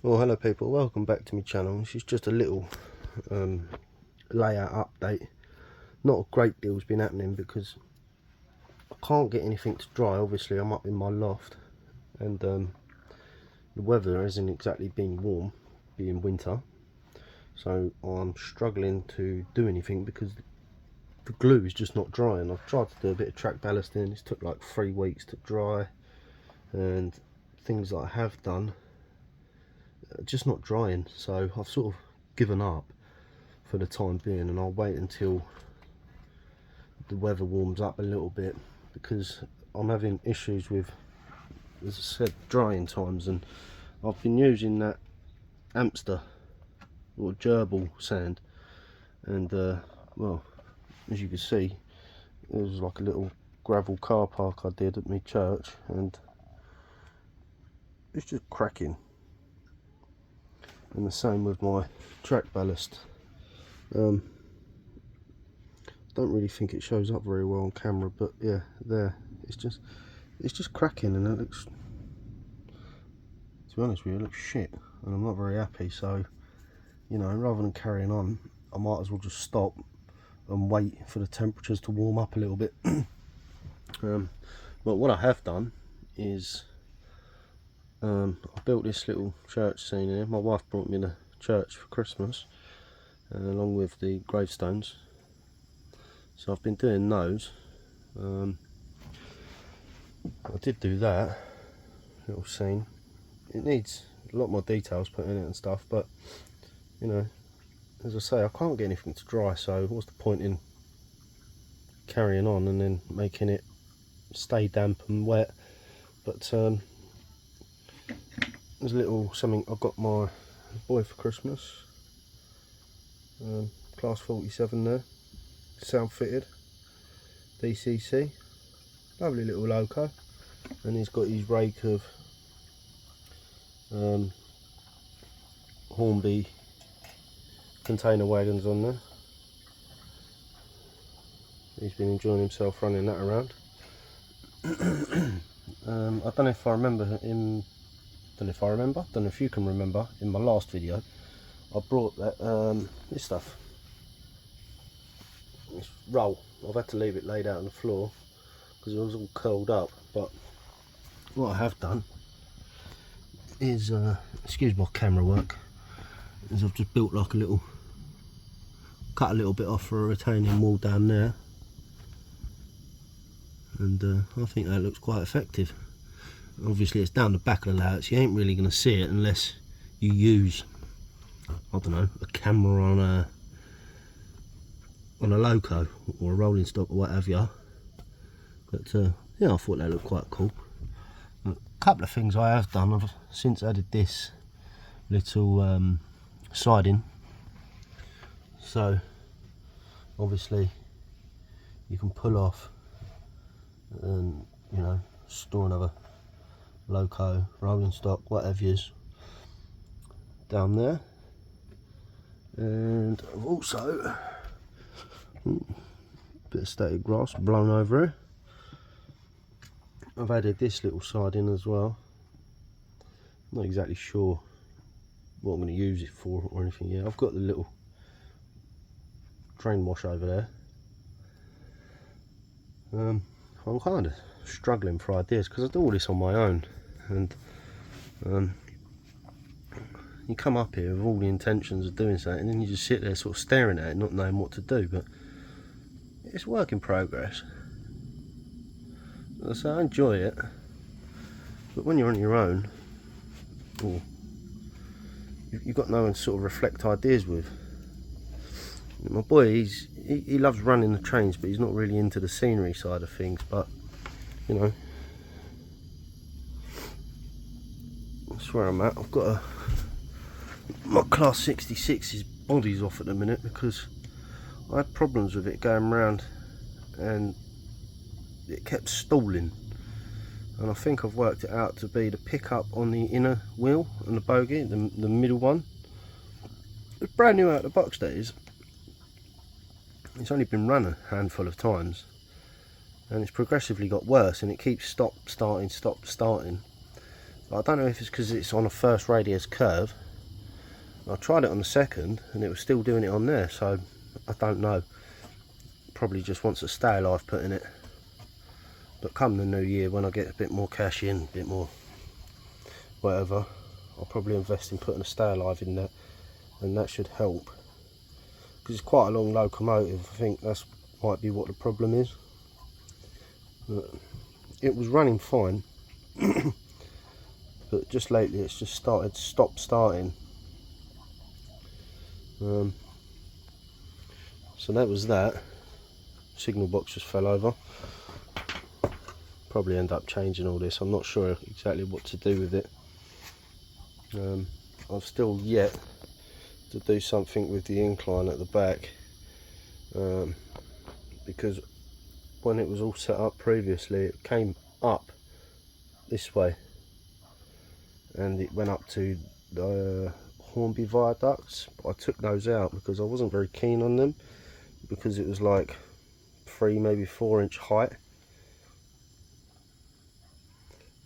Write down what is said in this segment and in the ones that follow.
Well, hello people, welcome back to my channel. This is just a little layout update. Not a great deal's been happening because I can't get anything to dry. Obviously I'm up in my loft and the weather hasn't exactly been warm, being winter, so I'm struggling to do anything because the glue is just not drying. I've tried to do a bit of track ballasting. It's took like 3 weeks to dry, and things that I have done just not drying, so I've sort of given up for the time being, and I'll wait until the weather warms up a little bit because I'm having issues with, as I said, drying times. And I've been using that Amster or gerbil sand, and well, as you can see, it was like a little gravel car park I did at my church, and it's just cracking. And the same with my track ballast. Don't really think it shows up very well on camera, but yeah, there, it's just cracking, and it looks, to be honest with you, it looks shit, and I'm not very happy. So, you know, rather than carrying on, I might as well just stop and wait for the temperatures to warm up a little bit. But what I have done is I built this little church scene here. My wife brought me the church for Christmas, along with the gravestones. So I've been doing those. I did do that little scene. It needs a lot more details put in it and stuff, but you know, as I say, I can't get anything to dry, so what's the point in carrying on and then making it stay damp and wet? But there's a little something I got my boy for Christmas, class 47 there, sound fitted, DCC, lovely little loco, and he's got his rake of Hornby container wagons on there. He's been enjoying himself running that around. I don't know if I remember him, don't know if you can remember, in my last video I brought that this stuff, this roll. I've had to leave it laid out on the floor because it was all curled up, but what I have done is, excuse my camera work, is I've just built like a little, cut a little bit off for a retaining wall down there, and I think that looks quite effective. Obviously it's down the back of the layout, so you ain't really going to see it unless you use, I don't know, a camera on a loco or a rolling stock or what have you. But yeah, I thought that looked quite cool. A couple of things I have done, I've since added this little siding, so obviously you can pull off and, you know, store another loco, rolling stock, whatever is down there. And I've also bit of static grass blown over it. I've added this little siding as well. Not exactly sure what I'm going to use it for or anything yet. I've got the little drain wash over there. I'm kind of struggling for ideas because I do all this on my own, and you come up here with all the intentions of doing something, and then you just sit there sort of staring at it, not knowing what to do. But it's work in progress. So I enjoy it, but when you're on your own, or you've got no one to sort of reflect ideas with. My boy, he loves running the trains, but he's not really into the scenery side of things. But you know, that's where I'm at. I've got my class 66's body's off at the minute because I had problems with it going round and it kept stalling, and I think I've worked it out to be the pickup on the inner wheel and the bogie, the middle one. It's brand new out of the box, that is. It's only been run a handful of times, and it's progressively got worse, and it keeps stop starting. But I don't know if it's because it's on a first radius curve. I tried it on the second and it was still doing it on there, so I don't know. Probably just wants to stay alive putting it. But come the new year, when I get a bit more cash in, a bit more whatever, I'll probably invest in putting a stay alive in there, and that should help. Because it's quite a long locomotive. I think that's might be what the problem is. But it was running fine, but just lately it's just started stop starting. So that was that. Signal box just fell over. Probably end up changing all this. I'm not sure exactly what to do with it. I've still yet to do something with the incline at the back, because when it was all set up previously, it came up this way and it went up to the Hornby viaducts, but I took those out because I wasn't very keen on them, because it was like 3, maybe 4 inch height,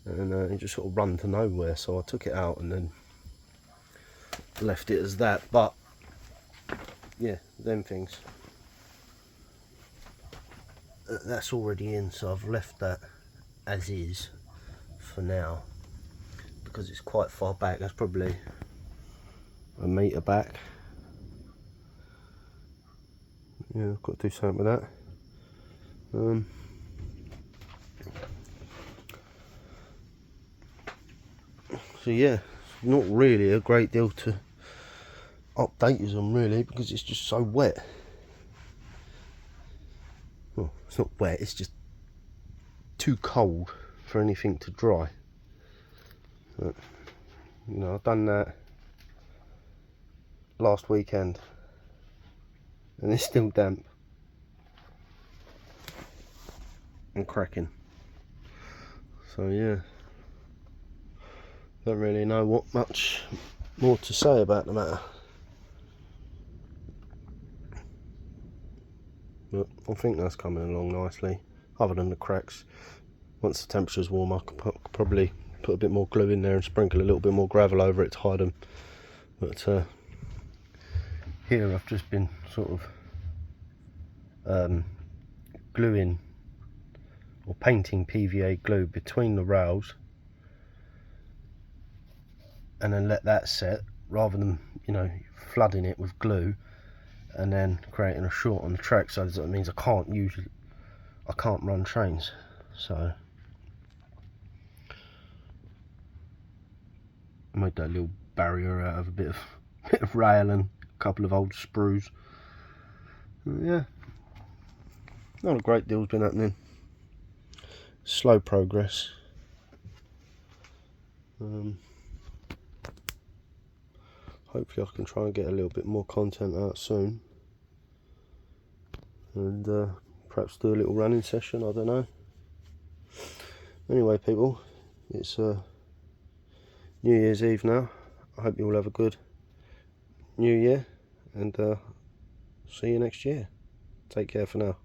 and it just sort of run to nowhere. So I took it out and then left it as that. But yeah, them things, that's already in, so I've left that as is for now, because it's quite far back. That's probably a metre back. Yeah, I've got to do something with that. So yeah, not really a great deal to update you on really, because it's just so wet. Well, it's not wet, it's just too cold for anything to dry. But, you know, I've done that last weekend and it's still damp and cracking. So yeah, don't really know what much more to say about the matter. But I think that's coming along nicely, other than the cracks. Once the temperature's warm, I could probably put a bit more glue in there and sprinkle a little bit more gravel over it to hide them. But here I've just been sort of gluing or painting PVA glue between the rails, and then let that set, rather than, you know, flooding it with glue and then creating a short on the track. So that means I can't run trains. So I made that little barrier out of a bit of rail and a couple of old sprues. Yeah, not a great deal's been happening. Slow progress. Hopefully I can try and get a little bit more content out soon, and perhaps do a little running session, I don't know. Anyway people, it's New Year's Eve now. I hope you all have a good New Year, and see you next year. Take care for now.